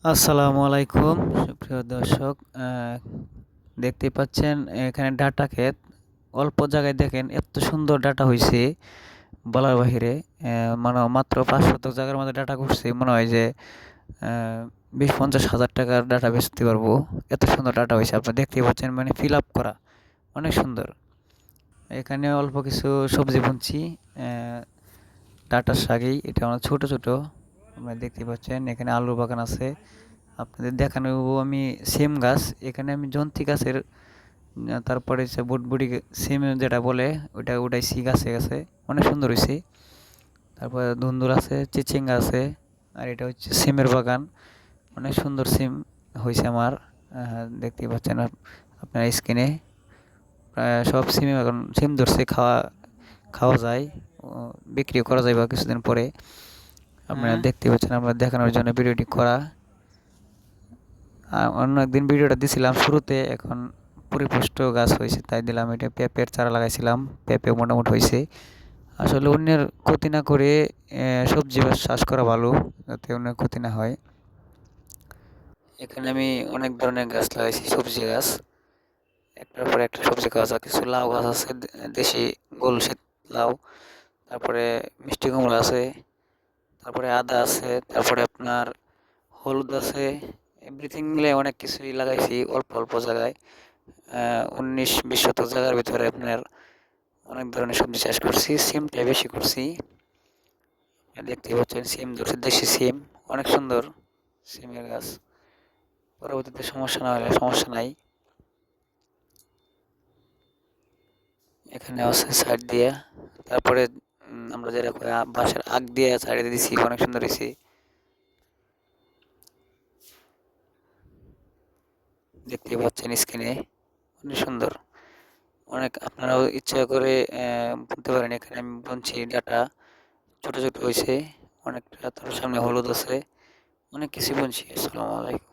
আসসালামু আলাইকুম সুপ্রিয় দর্শক। দেখতেই পাচ্ছেন এখানে ডাটা ক্ষেত। অল্প জায়গায় দেখেন এত সুন্দর ডাটা হইছে বলার বাহিরে। মানে মাত্র ৫ শতক জায়গার মধ্যে ডাটা করছি। মনে হয় যে ২০-৫০ হাজার টাকার ডাটা বেচতে পারবো। এত সুন্দর ডাটা হইছে। আপনি দেখতেই পাচ্ছেন মানে ফিল আপ করা। অনেক সুন্দর। এখানে অল্প কিছু সবজি বুনছি। ডাটার শাকেই এটা আমার ছোট, ছোট। আপনারা দেখতেই পাচ্ছেন এখানে আলুর বাগান আছে। আপনাদের দেখানো আমি সিম গাছ। এখানে আমি জন্তি গাছের তারপরে হচ্ছে বুটবুটি সিম যেটা বলে ওইটা উঠাইছি গাছে গাছে। অনেক সুন্দর হইছে। তারপরে ধুন্দুল আছে, চিচিঙ্গা আছে। আর এটা হচ্ছে সিমের বাগান। অনেক সুন্দর সিম হইছে আমার। দেখতেই পাচ্ছেন আপনার স্ক্রিনে। প্রায় সব সিমে এখন সিম ধরছে খাওয়া খাওয়া যায়। ও বিক্রিও করা যাবে কিছুদিন পরে। আপনারা দেখতে পাচ্ছেন আমরা দেখানোর জন্য ভিডিওটি করা। অন্য একদিন ভিডিওটা দিছিলাম শুরুতে, এখন পরিপুষ্ট গাছ হয়েছে তাই দিলাম। এটা পেঁপের চারা লাগাইছিলাম, পেঁপে মোটামুটি হয়েছে। আসলে অন্যের ক্ষতি না করে সবজি চাষ করা ভালো, যাতে অন্যের ক্ষতি না হয়। এখানে আমি অনেক ধরনের গাছ লাগাইছি, সবজি গাছ। একটার পর একটা সবজি গাছ আছে, কিছু লাউ গাছ আছে, দেশি গোলশীত লাউ। তারপরে মিষ্টি কুমড়া আছে, তারপরে আদা আছে, তারপরে আপনার হলুদ আছে। এভরিথিং মিলে অনেক কিছুই লাগাইছি অল্প অল্প জায়গায়। ১৯-২০ শতক জায়গার ভিতরে আপনার অনেক ধরনের সবজি চাষ করছি। সিমটাই বেশি করছি। দেখতেই পাচ্ছেন সিম ধরছে, দেশি সিম। অনেক সুন্দর সিমের গাছ। পরবর্তীতে সমস্যা না হলে সমস্যা নাই। এখানে আছে সাইড দিয়ে। তারপরে আমরা যেটা কই বাঁশের আগ দিয়ে সাইডে দিছি, অনেক সুন্দর হইছে। দেখতেই পাচ্ছেন স্ক্রিনে। অনেক সুন্দর। অনেক আপনারাও ইচ্ছা করে বুনতে পারেন। এখানে আমি বুনছি ডাঁটা। ছোট, ছোট হইছে অনেকটা। তার সামনে হলুদ আছে। অনেক কিছু বুনছি। আসসালামু আলাইকুম।